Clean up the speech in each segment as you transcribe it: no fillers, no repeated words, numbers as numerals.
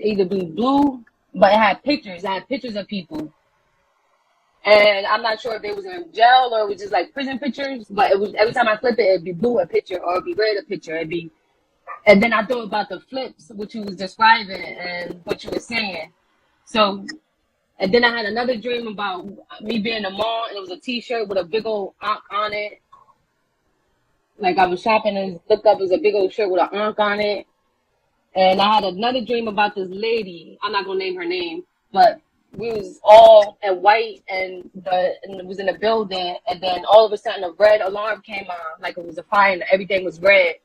either be blue, but it had pictures. I had pictures of people. And I'm not sure if they was in jail or it was just like prison pictures, but it was every time I flip it, it'd be blue a picture or it'd be red a picture. And then I thought about the flips, what you was describing and what you were saying. So, and then I had another dream about me being in the mall and it was a T-shirt with a big old ankh on it. Like I was shopping and looked up, it was a big old shirt with an ankh on it. And I had another dream about this lady. I'm not gonna name her name, but we was all in white and it was in a building, and then all of a sudden a red alarm came on, like it was a fire and everything was red.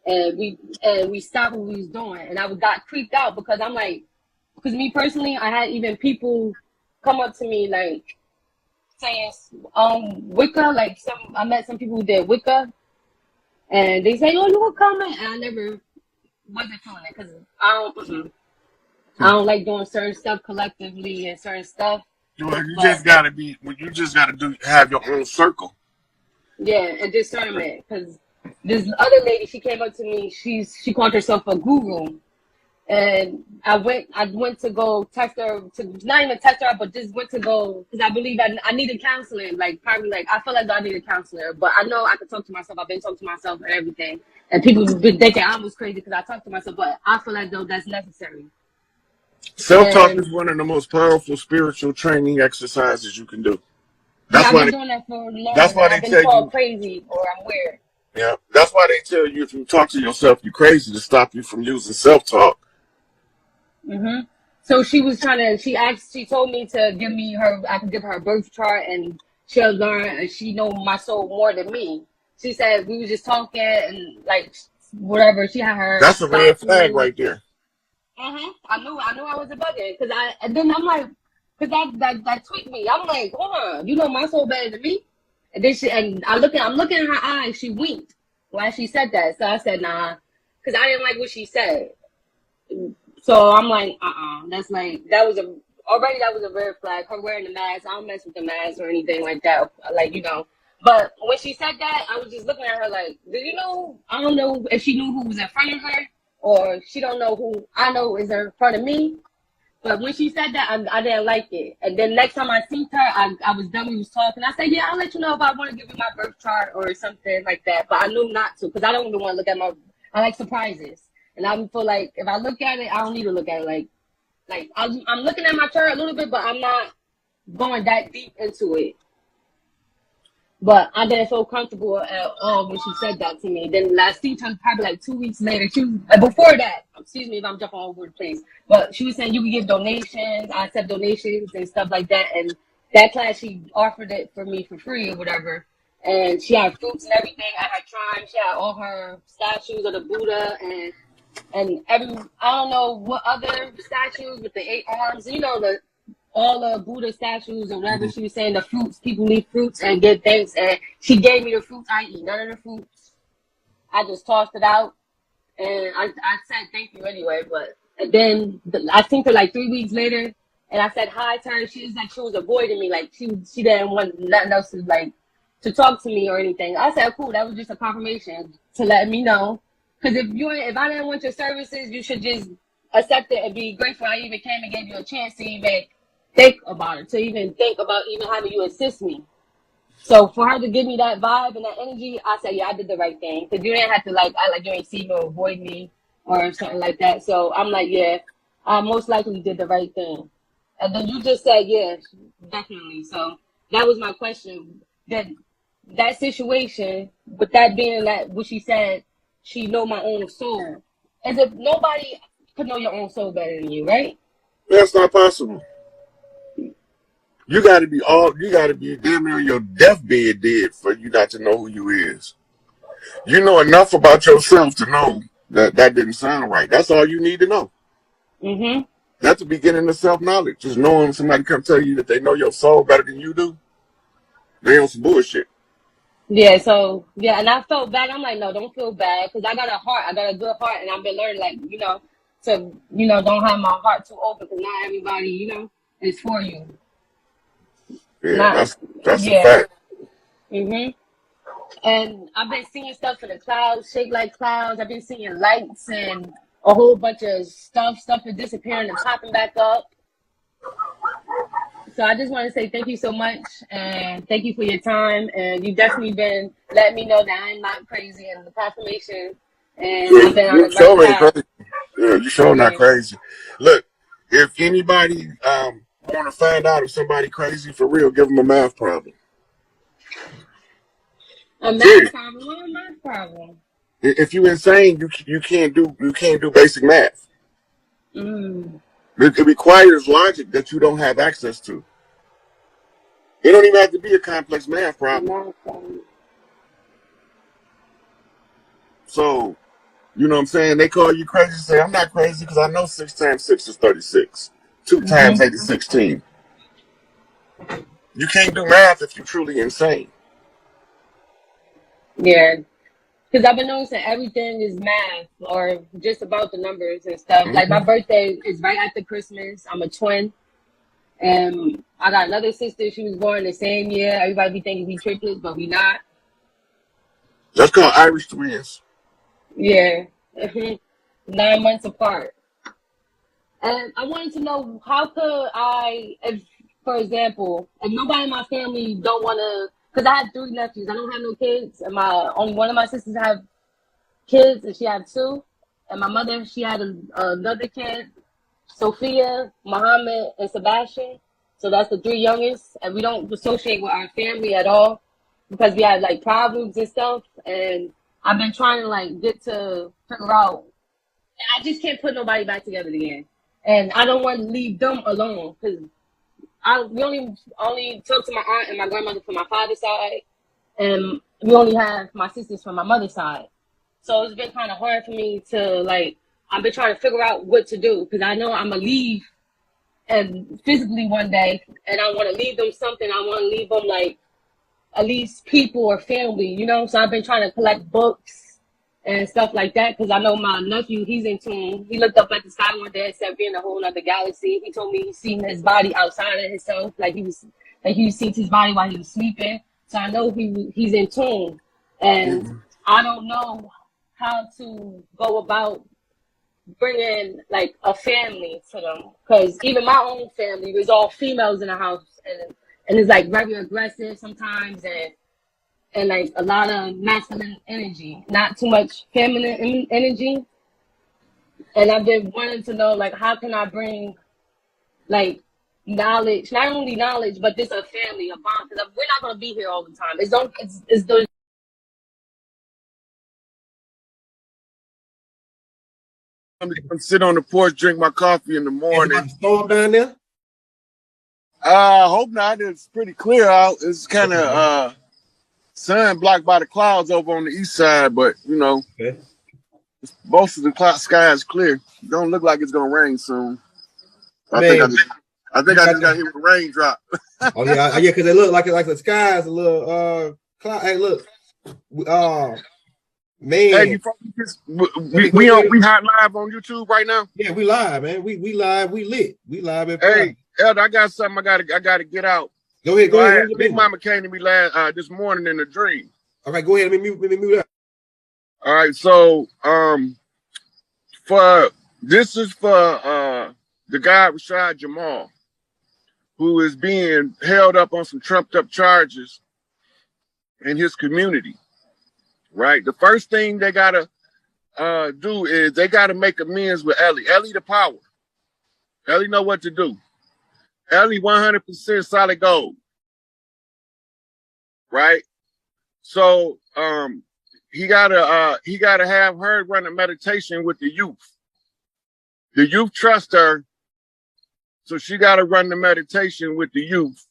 And we stopped what we was doing, and I got creeped out because I'm like, because me personally, I had even people come up to me like saying Wicca, like I met some people who did Wicca, and they say, "Oh, you were coming," and I never wasn't feeling it because I don't like doing certain stuff collectively and certain stuff. Well, you just gotta have your own circle. Yeah, and discernment, because this other lady, she came up to me. She called herself a guru, and I went to go test her, to not even test her, but just went to go because I believe I needed counseling. Like probably like I feel like I needed a counselor, but I know I could talk to myself. I've been talking to myself and everything, and people been thinking I was crazy because I talk to myself, but I feel like though that's necessary. Self-talk is one of the most powerful spiritual training exercises you can do. I've been doing that for long. That's why they I've been tell called you crazy or I'm weird. Yeah, that's why they tell you if you talk to yourself, you're crazy, to stop you from using self-talk. So she was she told me to give me I could give her a birth chart and she'll learn, and she know my soul more than me. She said we was just talking and like whatever. She had her. That's a red flag right there. I knew I was a bugger and then I'm like, because that tweaked me. I'm like, hold on, you know my soul better than me. And then I'm looking in her eyes. She winked while she said that. So I said, nah, because I didn't like what she said. So I'm like, that's like, that was a red flag. Her wearing the mask. I don't mess with the mask or anything like that. Like, but when she said that, I was just looking at her like, do you know, I don't know if she knew who was in front of her or she don't know who I know is in front of me. But when she said that, I didn't like it. And then next time I seen her, I was done. We was talking. I said, yeah, I'll let you know if I want to give you my birth chart or something like that. But I knew not to because I don't even want to look at I like surprises. And I feel like if I look at it, I don't need to look at it. Like I'm looking at my chart a little bit, but I'm not going that deep into it. But I didn't feel comfortable at all when she said that to me. Then last time, probably like 2 weeks later, before that, excuse me if I'm jumping all over the place, but she was saying you can give donations. I accept donations and stuff like that. And that class, she offered it for me for free or whatever. And she had fruits and everything. I had tried. She had all her statues of the Buddha and I don't know what other statues with the 8 arms. All the Buddha statues or whatever. She was saying the fruits, people eat fruits and give thanks. And she gave me the fruits. I eat none of the fruits. I just tossed it out. And I said thank you anyway. But then I seen her like 3 weeks later. And I said hi to her. She was like, she was avoiding me. Like she didn't want nothing else to talk to me or anything. I said, cool. That was just a confirmation to let me know. Because if I didn't want your services, you should just accept it and be grateful I even came and gave you a chance to even think about it, to even think about even having you assist me. So for her to give me that vibe and that energy, I said, yeah, I did the right thing. Because you didn't have to act like you ain't see me or avoid me or something like that. So I'm like, yeah, I most likely did the right thing. And then you just said, yeah, definitely. So that was my question. That situation, with that being that what she said, she know my own soul. As if nobody could know your own soul better than you, right? That's not possible. You gotta be damn near your deathbed dead for you not to know who you is. You know enough about yourself to know that didn't sound right. That's all you need to know. That's the beginning of self-knowledge. Just knowing somebody come tell you that they know your soul better than you do. They on some bullshit. Yeah, so, yeah, and I felt bad. I'm like, no, don't feel bad, because I got a heart. I got a good heart, and I've been learning, don't have my heart too open, because not everybody, is for you. Yeah, that's a fact. And I've been seeing stuff in the clouds, shaped like clouds. I've been seeing lights and a whole bunch of stuff is disappearing and popping back up. So I just want to say thank you so much, and thank you for your time. And you've definitely been letting me know that I'm not crazy in the confirmation, and I've been on You the right sure ain't path. crazy. Yeah, you sure not Yeah. crazy. Look, if anybody want to find out if somebody crazy for real, give them a math problem. A math Serious. problem? What a math problem? If you insane, you can't do basic math. Mm. It requires logic that you don't have access to. It don't even have to be a complex math A problem. math problem. So, you know what I'm saying? They call you crazy. Say, I'm not crazy because I know 6 times 6 is 36. 2 times 8 is 16. You can't do math if you're truly insane. Yeah. Because I've been noticing everything is math or just about the numbers and stuff. Like my Mm-hmm. birthday is right after Christmas. I'm a twin. And I got another sister. She was born the same year. Everybody be thinking we triplets, but we not. That's called Irish twins. Yeah. 9 months apart. And I wanted to know how could I, if, for example, if nobody in my family don't want to, because I have 3 nephews. I don't have no kids. And only one of my sisters have kids, and she had 2. And my mother, she had another kid, Sophia, Muhammad, and Sebastian. So that's the 3 youngest, and we don't associate with our family at all because we had like problems and stuff. And I've been trying to like get to figure out, and I just can't put nobody back together again. And I don't want to leave them alone because we only talk to my aunt and my grandmother from my father's side, and we only have my sisters from my mother's side. So it's been kind of hard for me to like. I've been trying to figure out what to do because I know I'm gonna leave and physically one day, and I want to leave them something. I want to leave them like at least people or family, you know. So I've been trying to collect books and stuff like that because I know my nephew, he's in tune. He looked up at the sky one day and said we're in a whole other galaxy. He told me he's seen his body outside of himself, like he sees his body while he was sleeping. So I know he's in tune, and Mm-hmm. I don't know how to go about bringing like a family to them because even my own family was all females in the house, and it's like very aggressive sometimes, and like a lot of masculine energy, not too much feminine energy. And I've been wanting to know like how can I bring like knowledge, not only knowledge, but just a family, a bond, because we're not gonna be here all the time. It's the I'm gonna sit on the porch, drink my coffee in the It's about morning. to storm down there. Hope not. It's pretty clear out. It's kind of Okay. sun blocked by the clouds over on the east side, but you know, Okay. most of the sky is clear. Don't look like it's gonna rain soon. I think I Man, just, I think you I got just got the. hit with a raindrop. Oh yeah, yeah, because they look like the sky is a little cloud. Hey, look, Hey, man. before Let me we go on ahead. we hot live on YouTube right now. Yeah, we live, man. We live. We lit. We live at pride. Hey, Elder, I got something I gotta get out. Go ahead. So Go ahead. Run your Big business. Mama came to me this morning in a dream. All right. Go ahead. Let me mute up. All right, so for this is for the guy Rashad Jamal, who is being held up on some trumped up charges in his community. Right, the first thing they gotta do is they gotta make amends with Ellie. Ellie the power. Ellie know what to do. Ellie 100% solid gold. Right. So he gotta have her run a meditation with the youth. The youth trust her, so she gotta run the meditation with the youth.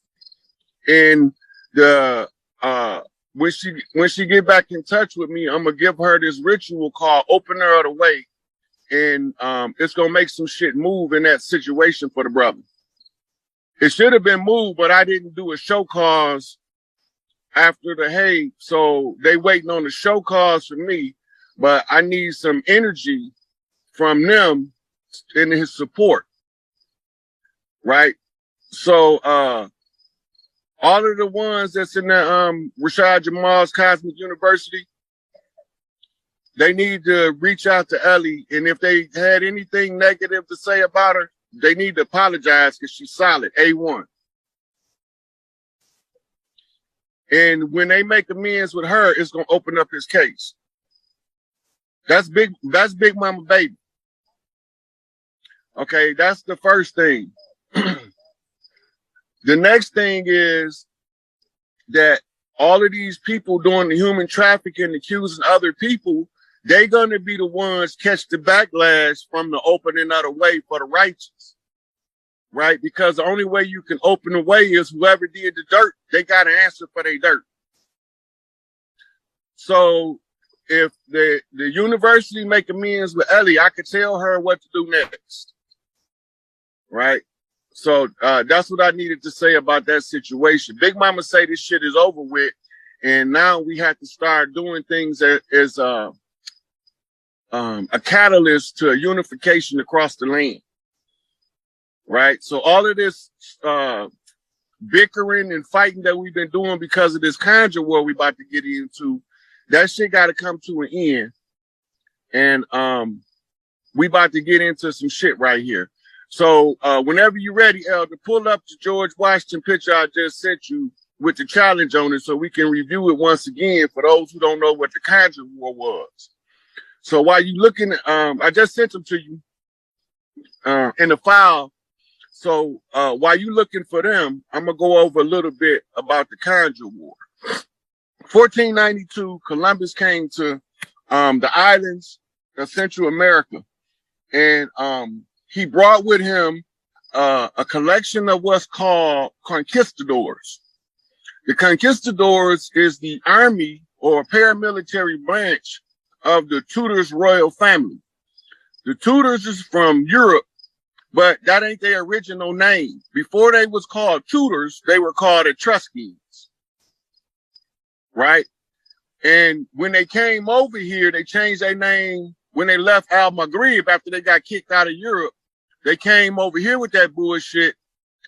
And the when she get back in touch with me, I'm gonna give her this ritual called Opener of the Way. And it's gonna make some shit move in that situation for the brother. It should have been moved, but I didn't do a show cause after the hay, so they waiting on the show cause for me. But I need some energy from them in his support, right? So all of the ones that's in the Rashad Jamal's Cosmic University, they need to reach out to Ellie, and if they had anything negative to say about her, they need to apologize because she's solid, A1. And when they make amends with her, it's gonna open up his case. That's Big Mama Baby. Okay, that's the first thing. The next thing is that all of these people doing the human trafficking, accusing other people, they're going to be the ones catch the backlash from the opening of the way for the righteous, right? Because the only way you can open the way is whoever did the dirt, they got to answer for their dirt. So if the university make amends with Ellie, I could tell her what to do next, right? So that's what I needed to say about that situation. Big Mama say this shit is over with, and now we have to start doing things as a catalyst to unification across the land, right? So all of this bickering and fighting that we've been doing because of this conjure war we about to get into, that shit got to come to an end. And we about to get into some shit right here. So whenever you're ready, Elder, pull up the George Washington picture I just sent you with the challenge on it so we can review it once again for those who don't know what the conjure war was. So while you looking, I just sent them to you in the file. So while you looking for them, I'm going to go over a little bit about the conjure war. 1492, Columbus came to the islands of Central America, and he brought with him a collection of what's called conquistadors. The conquistadors is the army or paramilitary branch of the Tudors royal family. The Tudors is from Europe, but that ain't their original name. Before they was called Tudors, they were called Etruscans, right? And when they came over here, they changed their name when they left Al-Maghrib after they got kicked out of Europe. They came over here with that bullshit,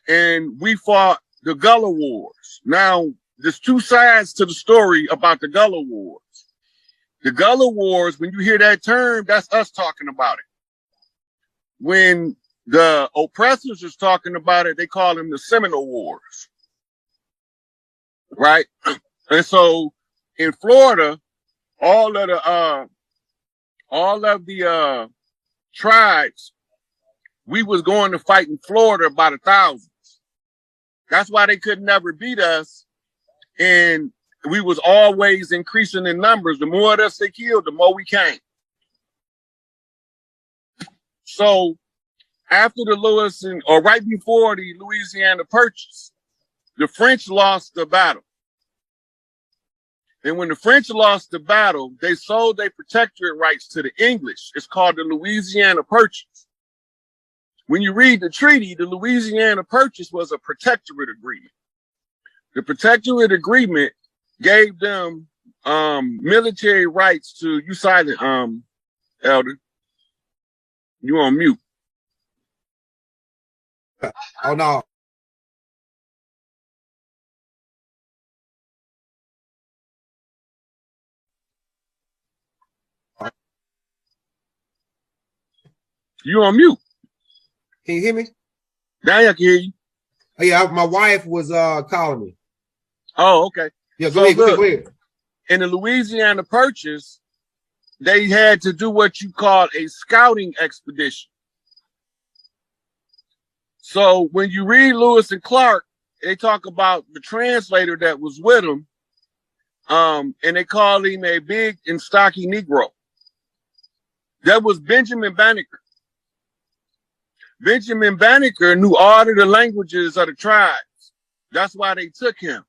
and we fought the Gullah Wars. Now, there's two sides to the story about the Gullah Wars. The Gullah Wars, when you hear that term, that's us talking about it. When the oppressors is talking about it, they call them the Seminole Wars, right? And so in Florida, all of the tribes, we was going to fight in Florida by the thousands. That's why they could never beat us. And we was always increasing in numbers. The more of us they killed, the more we came. So after the right before the Louisiana Purchase, the French lost the battle. And when the French lost the battle, they sold their protectorate rights to the English. It's called the Louisiana Purchase. When you read the treaty, the Louisiana Purchase was a protectorate agreement. The protectorate agreement gave them military rights to, you silent, Elder. You on mute. Oh no. You on mute. Can you hear me? Now I can hear you. Oh, yeah, my wife was calling me. Oh, okay. Yeah, So go ahead. In the Louisiana Purchase, they had to do what you call a scouting expedition. So when you read Lewis and Clark, they talk about the translator that was with him, and they call him a big and stocky Negro. That was Benjamin Banneker. Benjamin Banneker knew all of the languages of the tribes. That's why they took him.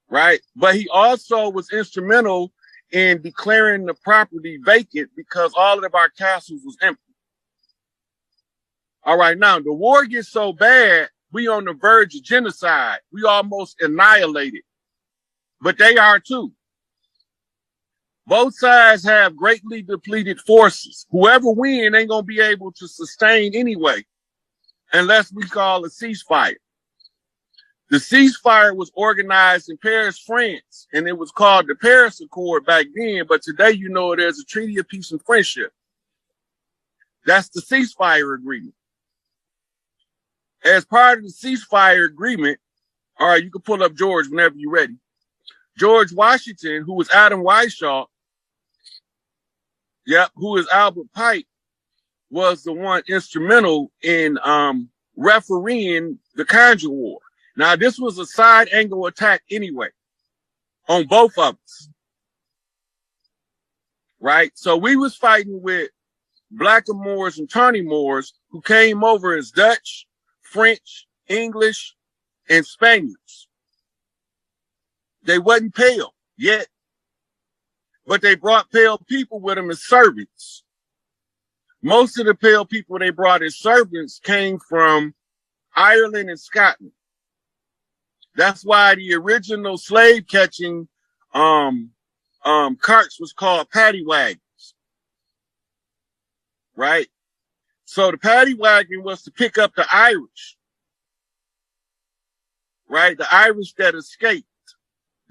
Right? But he also was instrumental in declaring the property vacant because all of our castles was empty. All right, now the war gets so bad, we on the verge of genocide. We almost annihilated. But they are too. Both sides have greatly depleted forces. Whoever wins ain't going to be able to sustain anyway, unless we call a ceasefire. The ceasefire was organized in Paris, France, and it was called the Paris Accord back then, but today you know it as a Treaty of Peace and Friendship. That's the ceasefire agreement. As part of the ceasefire agreement, all right, you can pull up George whenever you're ready. George Washington, who was Adam Weishaupt, who is Albert Pike, was the one instrumental in refereeing the Conjure War. Now, this was a side angle attack anyway, on both of us. Right? So we was fighting with Blackamoors and Tawny Moors who came over as Dutch, French, English, and Spaniards. They wasn't pale yet, but they brought pale people with them as servants. Most of the pale people they brought as servants came from Ireland and Scotland. That's why the original slave catching carts was called paddy wagons, right? So the paddy wagon was to pick up the Irish, right? The Irish that escaped.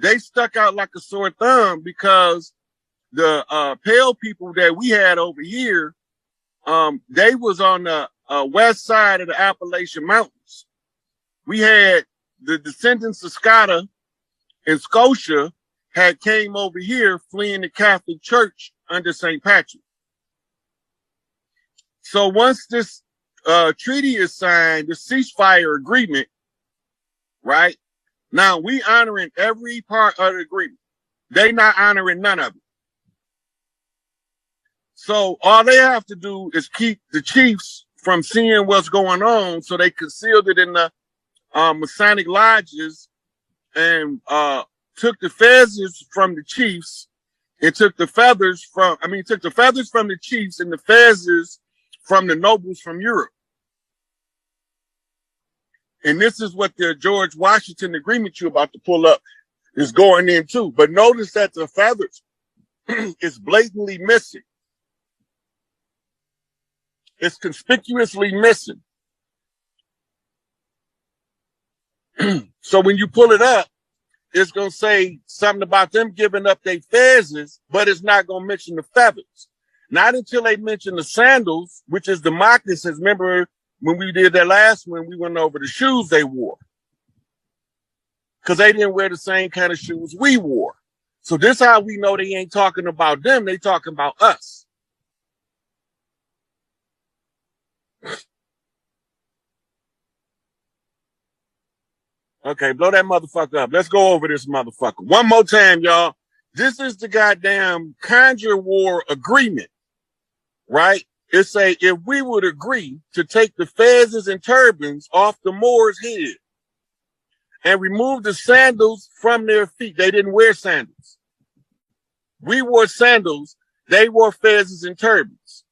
They stuck out like a sore thumb because the pale people that we had over here, they was on the west side of the Appalachian Mountains. We had the descendants of Scotta and Scotia had came over here fleeing the Catholic Church under St. Patrick. So once this treaty is signed, the ceasefire agreement, right? Now we honoring every part of the agreement. They not honoring none of it. So all they have to do is keep the chiefs from seeing what's going on, so they concealed it in the Masonic lodges and took the feathers from the chiefs and took the feathers from the chiefs and the feathers from the nobles from Europe. And this is what the George Washington agreement you're about to pull up is going into. But notice that the feathers is blatantly missing. It's conspicuously missing. So when you pull it up, it's going to say something about them giving up their feathers, but it's not going to mention the feathers. Not until they mention the sandals, which is the moccasins. Remember when we did that last one, we went over the shoes they wore. Because they didn't wear the same kind of shoes we wore. So this how we know they ain't talking about them. They talking about us. Okay, blow that motherfucker up. Let's go over this motherfucker. One more time, y'all. This is the goddamn Conjure War agreement, right? It say, if we would agree to take the fezzes and turbans off the Moors' head and remove the sandals from their feet. They didn't wear sandals. We wore sandals. They wore fezzes and turbans.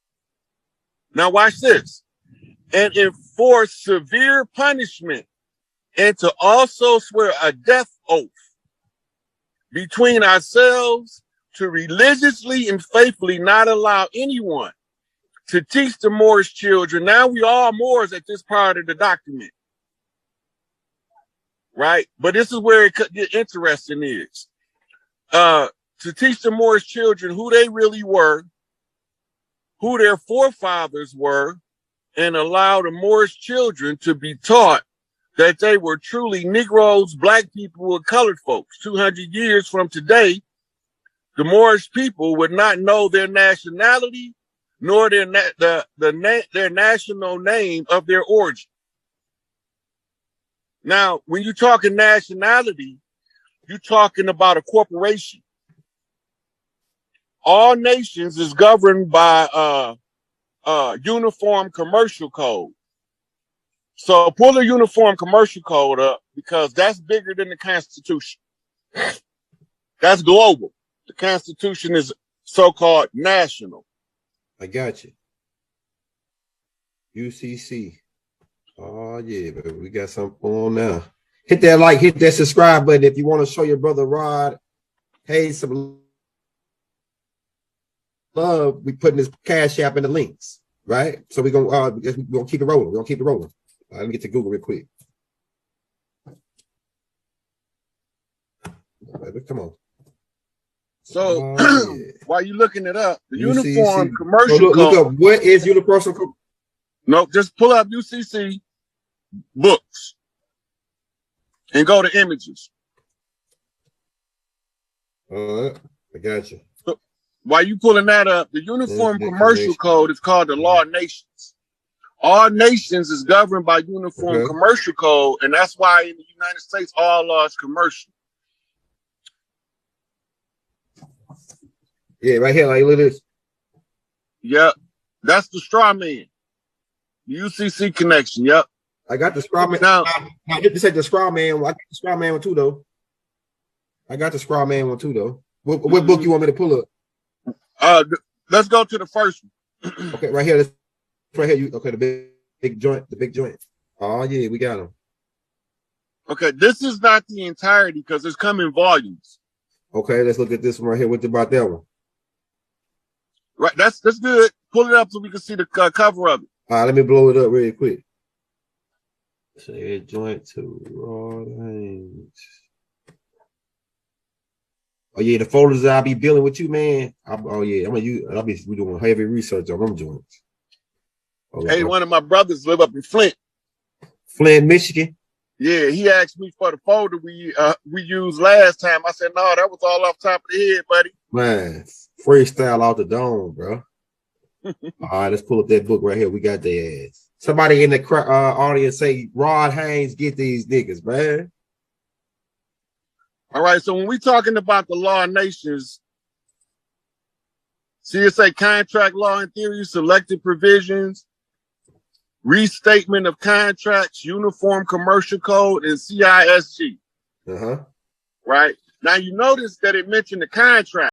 Now watch this. And enforce severe punishment, and to also swear a death oath between ourselves to religiously and faithfully not allow anyone to teach the Moorish children. Now we all Moors at this part of the document, right? But this is where it could get interesting is to teach the Moorish children who they really were, who their forefathers were, and allow the Moorish children to be taught that they were truly Negroes, black people, and colored folks. 200 years from today, the Moorish people would not know their nationality nor their national name of their origin. Now, when you're talking nationality, you're talking about a corporation. All nations is governed by Uniform Commercial Code. So pull the Uniform Commercial Code up because that's bigger than the Constitution. That's global. The Constitution is so-called national. I got you. UCC. Oh, yeah, baby. We got something on now. Hit that like, hit that subscribe button if you want to show your brother Rod, hey, some love. We putting this Cash App in the links, right? So we're gonna keep it rolling. We're gonna keep it rolling. Let me get to Google real quick. Come on. So while you looking it up, the UCC. Uniform Commercial Look Code. up what is universal. No, just pull up UCC books and go to images. I got you. So, while you pulling that up, the Uniform Commercial Code is called the Law of Nations. All nations is governed by Uniform Commercial Code, and that's why in the United States all law is commercial. Yeah, right here, like look at this. Yep, that's the straw man. The UCC connection. Yep, I got the straw man. Now this ain't the straw man. I got the straw man one too, though. I got the straw man one too, though. What book you want me to pull up? Let's go to the first one. Okay, right here. Right here. Okay, the big joint. The big joint. Oh yeah, we got him. Okay, this is not the entirety because it's come in volumes. Okay, let's look at this one right here. What about that one? Right, that's good. Pull it up so we can see the cover of it. All right, let me blow it up really quick. Say joint to raw range. Oh yeah, the folders I'll be dealing with you, man. I'll be doing heavy research on them joints. Hey, one of my brothers live up in Flint. Flint, Michigan. Yeah, he asked me for the folder we used last time. I said, no, that was all off top of the head, buddy. Man, freestyle out the dome, bro. All right, let's pull up that book right here. We got their ass. Somebody in the audience say, Rod Haynes, get these niggas, man. All right, so when we're talking about the law of nations, CSA contract law and theory, selected provisions, restatement of contracts, Uniform Commercial Code, and CISG. Right? Now you notice that it mentioned the contract.